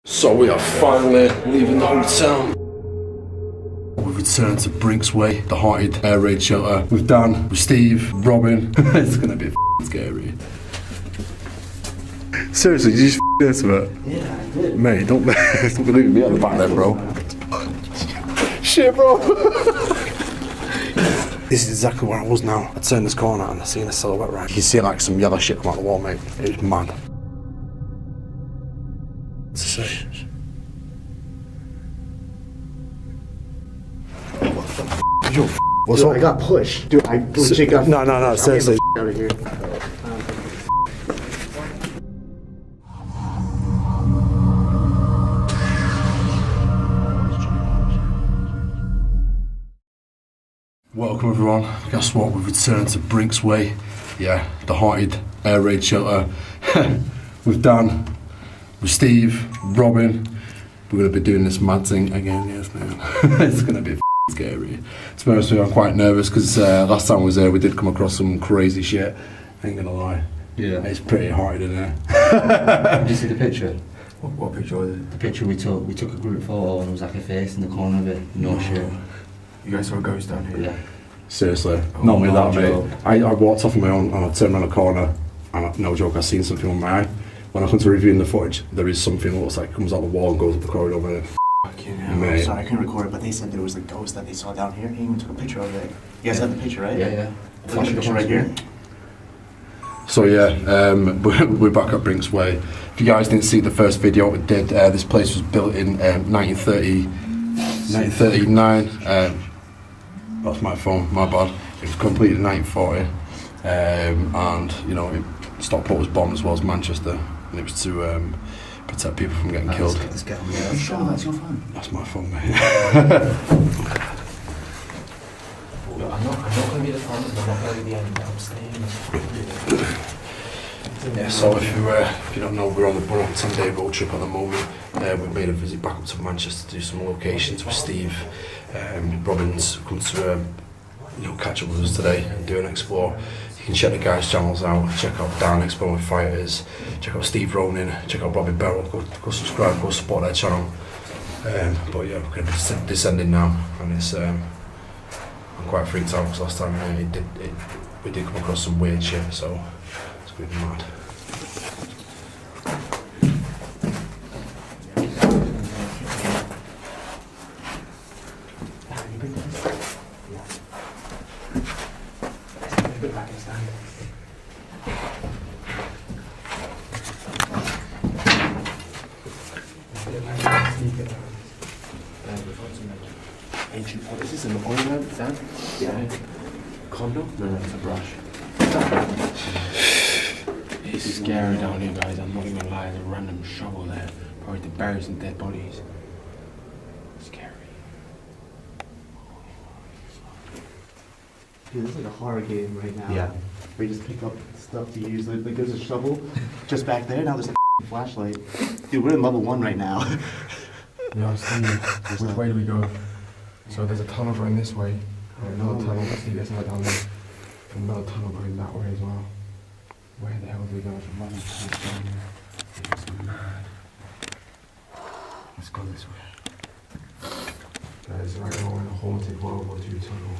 So we are finally leaving the hotel. We've returned to Brinks Way, the haunted air raid shelter, with Dan, with Steve, Robin. It's gonna be scary. Seriously, did you just this about? Yeah, I did. Mate, don't believe me at the back there, bro. Shit, bro. This is exactly where I was now. I turned this corner and I seen a silhouette right. You can see like some yellow shit come out the wall, mate. It was mad. To say. Yo, what's Dude, up? I got pushed. Dude, I legit got No, seriously. out of here. Welcome everyone. Guess what? We've returned to Brinks Way. Yeah, the haunted air raid shelter. With Dan, with Steve, Robin. We're going to be doing this mad thing again, yes man. It's going to be scary. To be honest with you, I'm quite nervous because last time I was there we did come across some crazy shit. I ain't going to lie. Yeah. It's pretty haunted in there. Did you see the picture? What picture was it? The picture we took a group photo and there was like a face in the corner of it. No shit. You guys saw a ghost down here? Yeah. Seriously, not me no that joke. mate. I walked off on my own and I turned around the corner and no joke, I seen something on my eye. When I come to reviewing the footage, there is something that looks like comes out the wall and goes up the corridor with it. Fucking hell. Mate. Sorry, I couldn't record it, but they said there was a ghost that they saw down here. He even took a picture of it. You guys have the picture, right? Yeah. Flash the picture right here. So yeah, we're back at Brinks Way. If you guys didn't see the first video we did, this place was built in 1939. That's my phone, my bad. It was completed in 1940, and you know, Stockport was bombed as well as Manchester, and it was to protect people from getting killed. Let's get on Are you sure that's your phone? That's my phone, mate. No, I'm not going to be the front and I'm not going to be the end. I'm staying. Yeah, so if you don't know, we're on a 10-day road trip at the moment. We've made a visit back up to Manchester to do some locations with Steve. Robin's come to catch up with us today and do an explore. You can check the guys' channels out. Check out Dan Exploring Fighters. Check out Steve Ronan. Check out Bobby Beryl. Go subscribe. Go support their channel. But yeah, we're going to be descending now, and it's I'm quite freaked out because last time we did come across some weird shit. So it's going to be mad. Ancient. What is this? An ornament? Is that? Yeah. Condo? No, it's a brush. It's scary down here, guys. I'm not even gonna lie. There's a random shovel there, probably to bury some dead bodies. Scary. Dude, this is like a horror game right now. Yeah. Where you just pick up stuff to use. Like there's a shovel just back there. Now there's a flashlight. Dude, we're in level 1 right now. Yeah, Steve, which way do we go? So there's a tunnel going this way, and another tunnel. See, there's another down there, and another tunnel going that way as well. Where the hell do we go? There's a running tunnel down there. It's mad. Let's go this way. Guys, right now we're in a haunted World War II tunnel.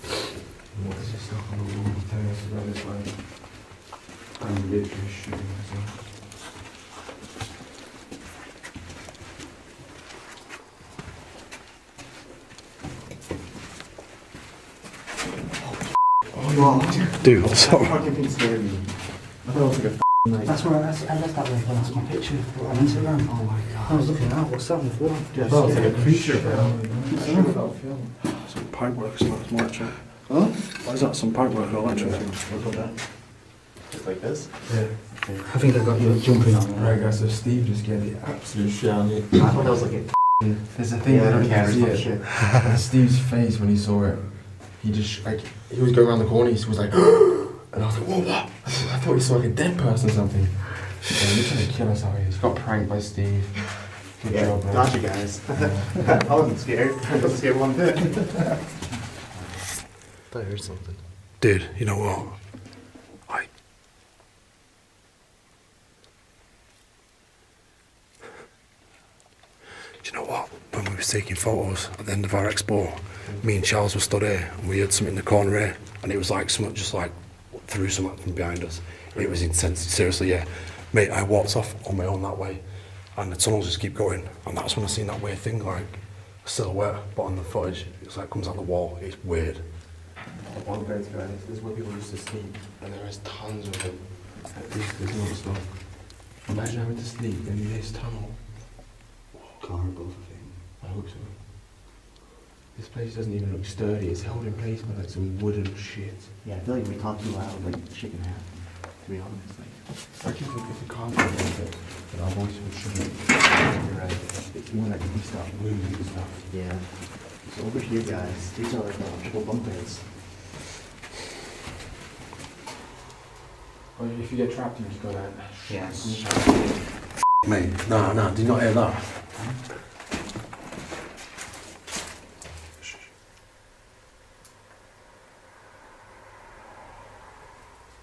And what is this stuff on the wall telling us to go this way? I'm literally shooting myself. Wow. Dude, what's up? Fucking thing scared me. I thought it was like a night. That's where I left that way when that's my picture on Instagram. Oh my god. I was looking at what's that on the floor? Dude, I thought it was like a creature, bro. Some pipework, some electric. Huh? Why is that? Some pipework or electric? Just like this? Yeah. I think I got you jumping on. Right guys, so Steve just gave the absolute shit on me. I thought that was like a There's a thing Yeah, I don't yeah, see it's it. shit. And Steve's face when he saw it, he just he was going around the corner, he was like, and I was like, whoa, what? I thought he saw like a dead person or something. Yeah, he's trying to kill us out here. He's got pranked by Steve. Good Yeah, job, man. gotcha guys. I wasn't scared. I wasn't scared one bit. I heard something. Dude, you know what? was taking photos at the end of our expo. Me and Charles were stood here, and we heard something in the corner here, and it was like something just like threw something from behind us. It was intense, seriously, yeah. Mate, I walked off on my own that way, and the tunnels just keep going, and that's when I seen that weird thing, like a silhouette, but on the footage, it's like comes out the wall. It's weird. One bed, guys. This is where people used to sleep, and there is tons of them. There's no stuff. Imagine having to sleep in this tunnel. Horrible thing. I hope so. This place doesn't even look sturdy. It's held in place by like some wooden shit. Yeah, I feel like we talk too loud, like shit can happen. To be honest, like. I reckon if the car goes like it, then our voice will shouldn't. You're right. It's more like we start moving and stuff. Yeah. So over here, guys, these are like triple bunk beds. Or if you get trapped, you just go down. Yes. Mate, nah, did you not hear that?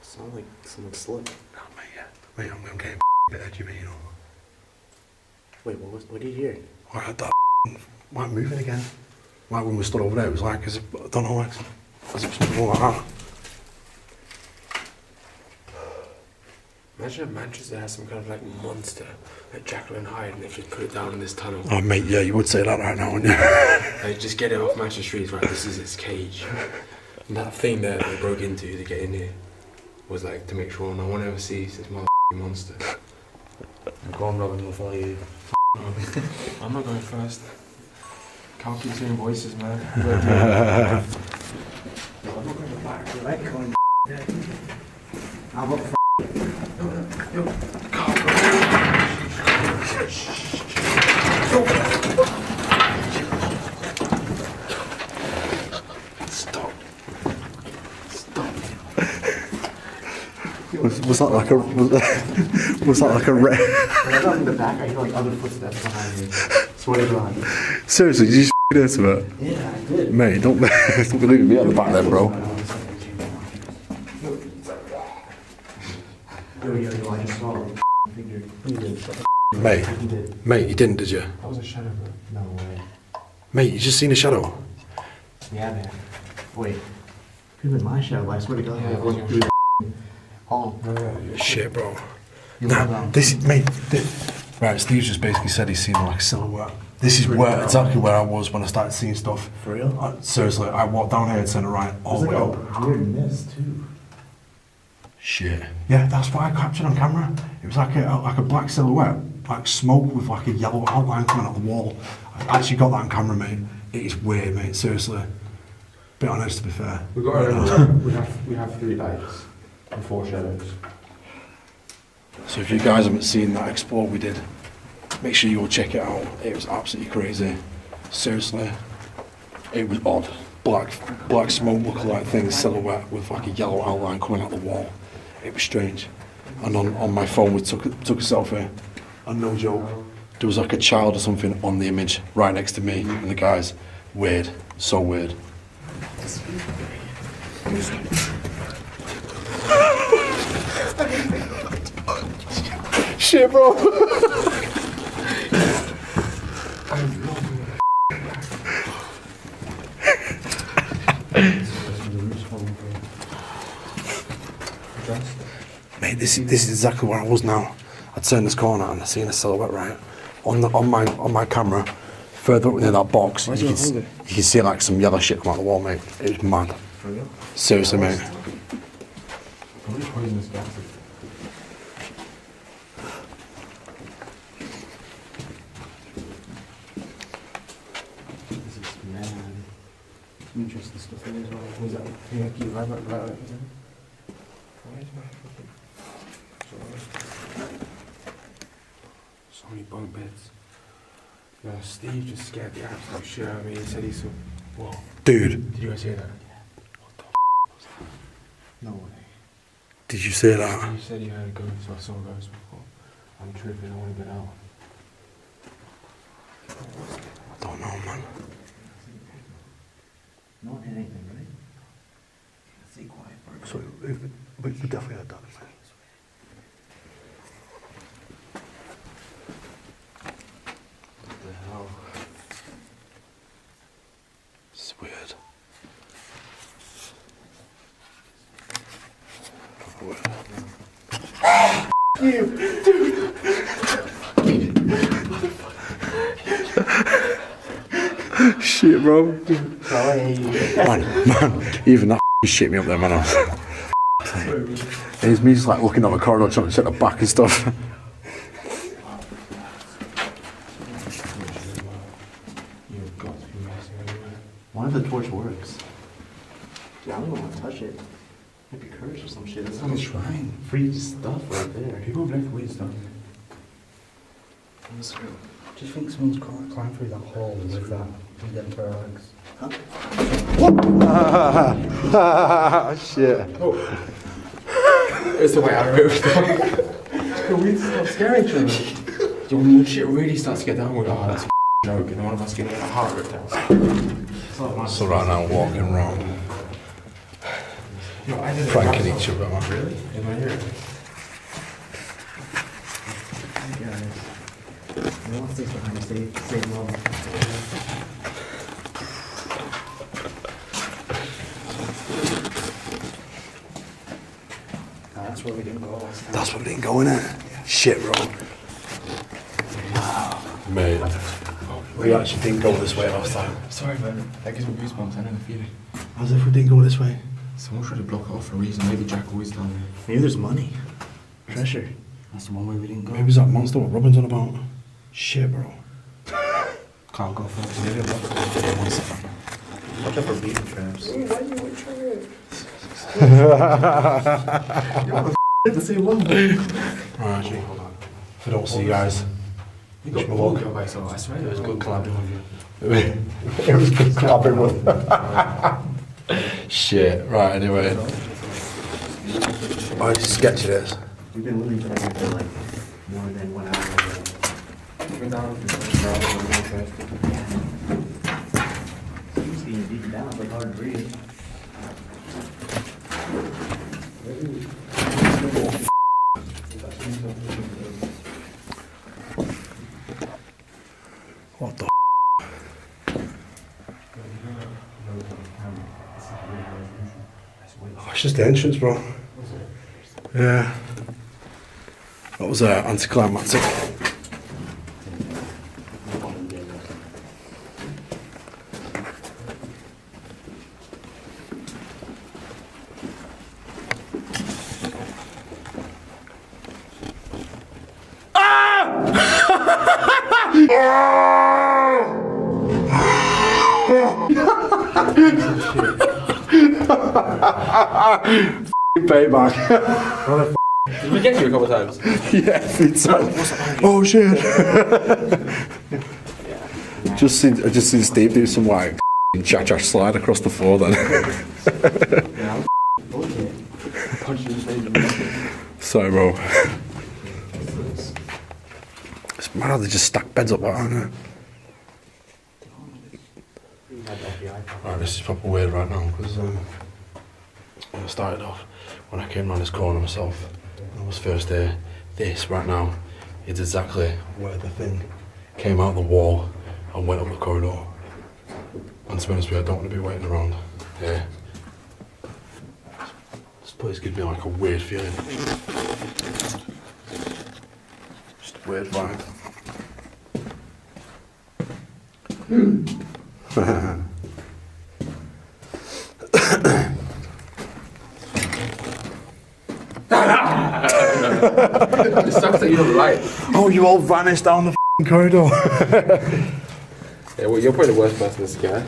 Sounds like someone slipped. Nah, mate, yeah. Mate, I'm getting a bit edgy, mate, you know. Wait, what did you hear? I had that like moving again. Like when we stood over there, it was like, as if, I don't know, like, as if something like that. Imagine if Manchester has some kind of like monster, like Jekyll and Hyde, and they just put it down in this tunnel. Oh, mate, yeah, you would say that right now, wouldn't you? Like, just get it off Manchester Street, right? This is its cage. And that thing that they broke into to get in here was like to make sure no one ever sees this motherfucking monster. Go on, Robin, we'll follow you. I'm not going first. Can't keep hearing voices, man. I'm not going to back. You're right, going How about Was that like a was that like a when I got in the back, I hear like other footsteps behind me. Swear to God. seriously? Did you hear to it? Yeah, I did. Mate, don't believe me at the back then, bro. Yo, I just saw a figure. Who did? Mate, He did. mate, you didn't, did you? That was a shadow, bro. No way. Mate, you just seen a shadow. Yeah, man. Wait. Could have been my shadow, I swear to God. Yeah, I it was went your through Oh. Shit, bro. You Nah, love this is, mate. Right, Steve just basically said he's seen like a silhouette. This is where exactly where I was when I started seeing stuff. For real? Seriously, I walked down here and turned right all the way up. Weird mist too. Shit. Yeah, that's what I captured on camera. It was like a black silhouette, like smoke with like a yellow outline coming out the wall. I actually got that on camera, mate. It is weird, mate. Seriously. Bit honest, to be fair. We got to remember, we have 3 lights and 4 shadows. So if you guys haven't seen that explore we did, make sure you go check it out. It was absolutely crazy. Seriously. It was odd. Black smoke looking like thing, silhouette with like a yellow outline coming out the wall. It was strange. And on my phone we took a selfie. And no joke, there was like a child or something on the image right next to me and the guys. Weird. So weird. Shit, bro. Mate, this is exactly where I was now. I turned this corner and I seen a silhouette right on my camera. Further up near that box, you can see like some yellow shit come out the wall, mate. It was mad. Seriously, mate. Probably poisonous gases. This is mad. Some interesting stuff in there as well. Was that? Yeah, keep right. Why is my fucking... So many bunk beds. Yeah, Steve just scared the absolute shit out of me. He said he's so... Whoa. Dude, Did you guys hear that? No way. did you see that? Steve said he heard a ghost, so I saw a ghost before. I'm tripping, I want to get out. I don't know, man. No one hit anything, right? Stay quiet for a So we definitely had that. What the hell? Shit, bro. Sorry. Man, even that shit me up there, man. It's me just like looking down the corridor trying to check the back and stuff. You've got to be messing anyway. One of the torch works. Dude, I don't even want to touch it. Might be cursed or some shit. That's some shrine. free stuff right there. People have left weird stuff. Do you think someone's climbed through that hole with that, with them parallax? Shit. It's the way I remember stuff. We start scaring each other. Yo, when shit really starts to get down, we're like, oh, that's a joke, and one of us getting a heart ripped out. So right now, walking around, Yo, I did pranking each other, man. Really? In my ear? I want to stay behind the same level. That's where we didn't go last time. That's what we didn't go in it. Shit, bro. Mate, we actually didn't go this way last time. Sorry, man. That gives me goosebumps. I know the feeling. As if we didn't go this way. Someone tried to block it off for a reason. Maybe Jack always done it. Maybe there's money. Treasure. That's the one way we didn't go. Maybe it's that monster what Robin's on about. Shit, bro. Can't go first. Maybe a box. One second. Watch out for beaver traps. The same one. Right, actually, hold on. If I don't see you guys, You wish got me pulled luck. away, so I swear it was good collabing with you. It was good clapping with. Shit, right, anyway. Oh, it's sketchy this. We've been living together for like more than 1 hour. He's getting beaten down. It's like hard to breathe. What the Oh, it's just the entrance, bro. Yeah. That was anticlimactic. Payback. Did we get you a couple times? Yeah, it's oh shit. I just seen Steve do some like cha-cha slide across the floor then. Sorry, bro. It's mad how they just stack beds up like that, aren't they? Right, this is proper weird right now because when I started off, when I came around this corner myself, I was first there. This right now is exactly where the thing came out of the wall and went up the corridor. And to be honest with you, I don't want to be waiting around here. This place gives me like a weird feeling. Just a weird vibe. It sucks that you don't like. Oh, you all vanished down the f***ing corridor. Yeah, well, you're probably the worst person to scare.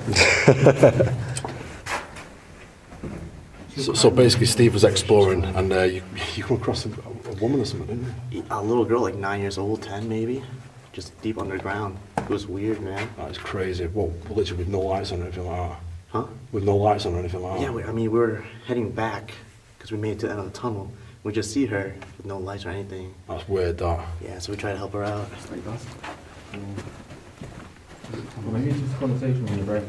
So basically, Steve was exploring, and you come across a woman or something, didn't you? A little girl, like 9 years old, 10 maybe, just deep underground. It was weird, man. That is crazy. Well, literally with no lights on or anything like that. Huh? With no lights on or anything like that. Yeah, I mean, we were heading back because we made it to the end of the tunnel. We just see her with no lights or anything. That's weird, that. Yeah, so we try to help her out. Well, maybe it's just a conversation when you break.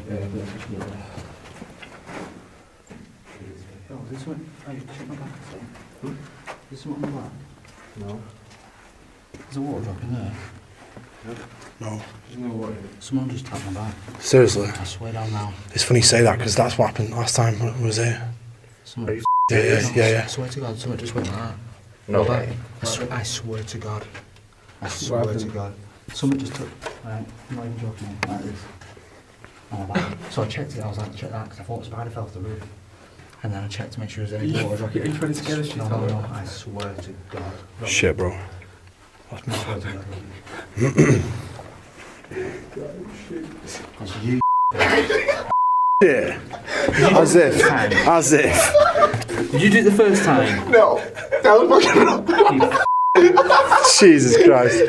Oh, this one. Hey, check my back. There's something on the back. No? There's a water drop in there. No. Someone just tapped my back. Seriously. I swear down now. It's funny you say that, because that's what happened last time when I was here. Someone. Yeah. I swear to God, someone just went like that. No I, way. I swear to God. I swear to God. Someone just took, right, I'm not even joking, like this. And so I checked it, I was like, check that, because I thought a spider fell off the roof. And then I checked to make sure there was any water dropping. Are you trying to scare the shit out of No, me? I swear to God. Shit, bro. I swear to God. That's you. Yeah. As if. Did you do it the first time? No, that was fucking Jesus Christ.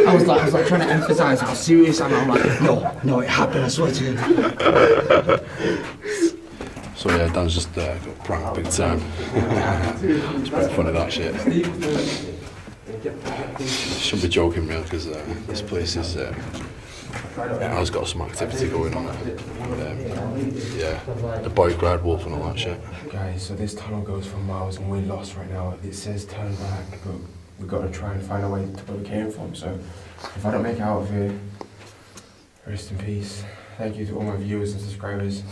I was like trying to emphasise how serious I am. I'm like, no, it happened, I swear to you. So yeah, Dan's just got pranked big time. It's pretty funny, that shit. Shouldn't be joking, real, because this place is has got some activity going on. Yeah, the bike ride wolf and all that shit. Guys, so this tunnel goes for miles and we're lost right now. It says turn back, but we've got to try and find a way to where we came from. So if I don't make it out of here, rest in peace. Thank you to all my viewers and subscribers.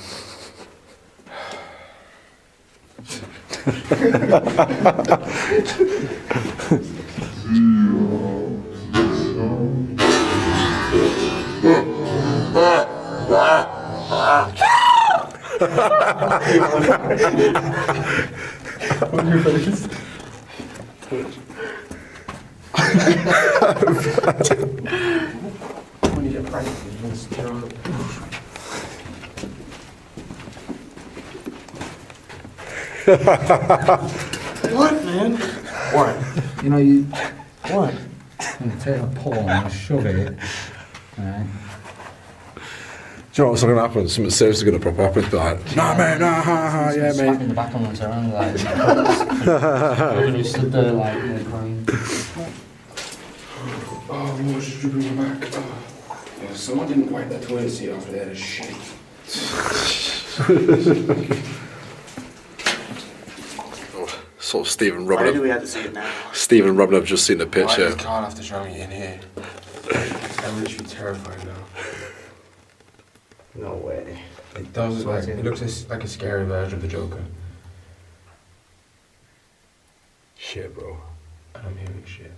On your face. When you get pranked, you just tear off. What, man? What? You know, you... What? I'm going to take a pull and shove it. Alright. Do you know what's going to happen? Something seriously going to pop up. It's like, nah, mate, nah, ha, ha, yeah, Smack mate. in the back and turn around like... When you stood there like, crying. Oh, water's dripping on my back. Oh. Yeah, someone didn't wipe that toilet seat after they had a shit. So Stephen Why do Robin, we have to see it now? Stephen Robin, I've just seen the Why picture. does Carl have to show me in here? I'm literally terrified now. No way. It does look like, it looks like a scary version of the Joker. Shit, bro. And I'm hearing shit.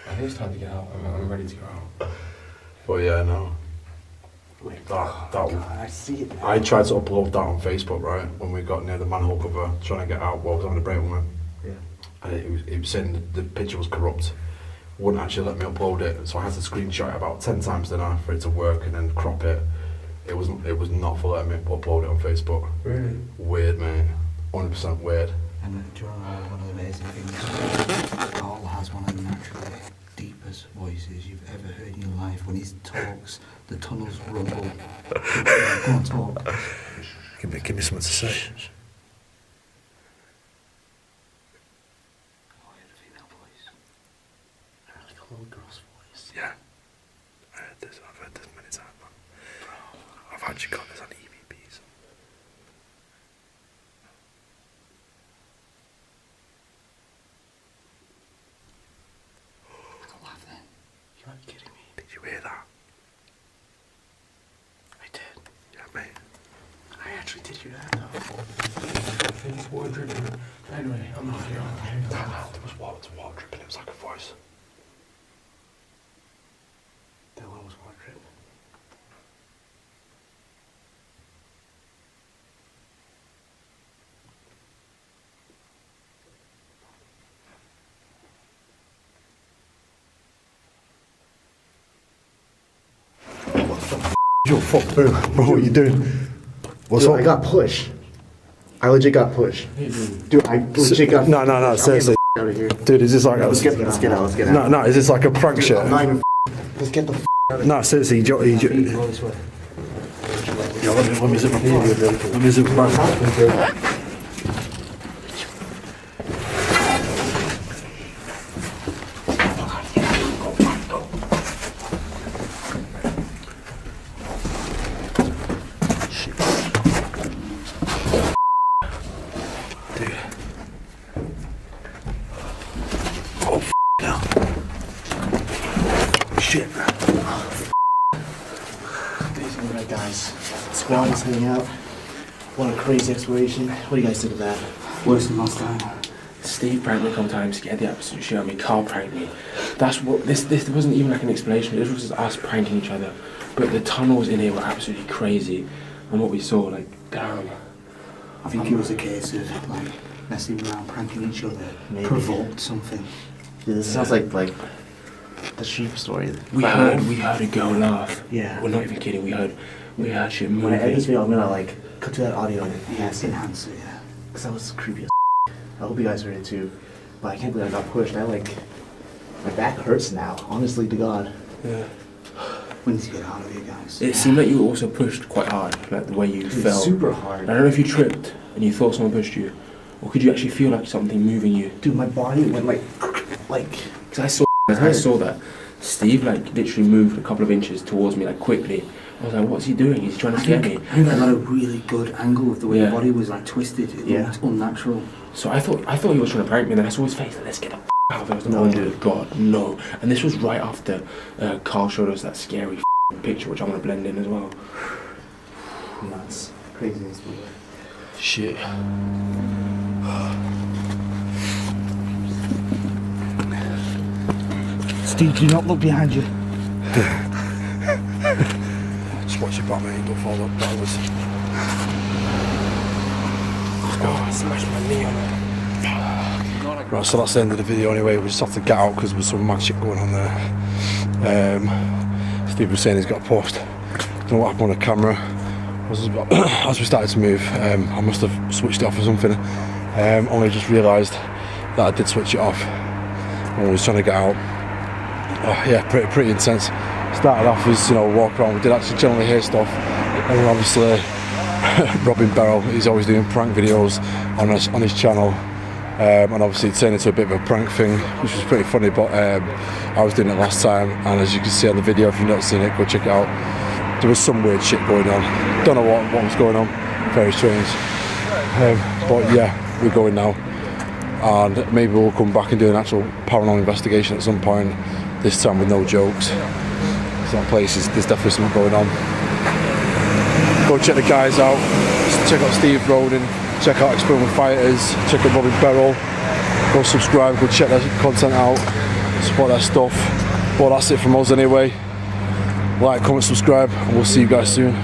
I think it's time to get out. I'm ready to go out. But yeah, no. Wait, That God, I see it now. I tried to upload that on Facebook, right, when we got near the manhole cover, trying to get out while I was having a break with him. Yeah. And it was saying the picture was corrupt. Wouldn't actually let me upload it, so I had to screenshot it about 10 times then for it to work and then crop it. It was not for letting me upload it on Facebook. Really? Weird, mate. 100% weird. And do you know one of the amazing things? Carl has one of the naturally deepest voices you've ever heard in your life. When he talks, the tunnels rumble. Go on, talk. Give me something to say. Oh, I heard a female voice. Like a little girl's voice. Yeah. I've heard this many times, man. I've actually got this on EVPs. Don't laugh then. You might be kidding me. Did you hear that? I did. Yeah, mate. I actually did hear that, though. I think it's water dripping. Anyway, I'm not here. There was water dripping, it was like a voice. That one was water dripping. Yo, fuck, bro, what are you doing? What's Dude, up? I got pushed. I legit got pushed. Dude, I legit got No, seriously. out of here. Dude, is this like Let's get out. No, is this like a prank shit? I'm not even let's get the No, seriously, Go this way. Yo, let me zip my phone. Let me zip my phone. Dude. Oh, now. Shit. Alright guys, squad is heading out. What a crazy exploration. What do you guys think of that? Worse than last time. Steve pranked me a couple times, scared the absolute shit out of me. Carl pranked me. That's what this wasn't even like an explanation. This was just us pranking each other. But the tunnels in here were absolutely crazy, and what we saw, like, damn. I think it was a case of like messing around, pranking each other, Maybe. provoked something. Yeah, this sounds like the sheep story. We heard a girl laugh. Yeah. We're not even kidding. We heard shit moving. When I edit this video, I'm gonna like cut to that audio and Yeah, it's enhanced it, yeah. because that was creepy as I hope you guys heard it too. But I can't believe I got pushed. My back hurts now, honestly to God. Yeah. We need to get out of here, guys. It seemed like you were also pushed quite hard, like the way you Dude, fell. super hard. I don't know if you tripped and you thought someone pushed you, or could you actually feel like something moving you? Dude, my body went like Because I saw that Steve like literally moved a couple of inches towards me like quickly. I was like, what's he doing? Is he trying to scare me? I think I got a really good angle of the way Yeah. your body was like twisted. It Yeah. looked unnatural. So I thought he was trying to prank me, and then I saw his face, like, let's get the out of there. I was like, No, oh dude. God, no. And this was right after Carl showed us that scary picture, which I want to blend in as well. nuts. Craziness. Shit. Steve, do not look behind you. Just watch your back, mate. Don't fall up backwards. Oh, I smashed my knee on it. Right, so that's the end of the video anyway. We just have to get out because there's some mad shit going on there. Steve was saying he's got a post. Don't know what happened on the camera. As we started to move, I must have switched it off or something. Only just realised that I did switch it off when I was trying to get out. Oh, yeah, pretty intense. Started off as, walk around. We did actually generally hear stuff. And then obviously, Robin Barrel, he's always doing prank videos on his channel. And obviously it turned into a bit of a prank thing, which was pretty funny, but I was doing it last time, and as you can see on the video, if you've not seen it, go check it out. There was some weird shit going on. Don't know what was going on. Very strange. But yeah, we're going now. And maybe we'll come back and do an actual paranormal investigation at some point, this time with no jokes. That place there's definitely something going on. Go check the guys out. Check out Steve Roden. Check out Experiment Fighters. Check out Robin Barrel. Go subscribe. Go check their content out. Support their stuff. But that's it from us anyway. Like, comment, subscribe, and we'll see you guys soon.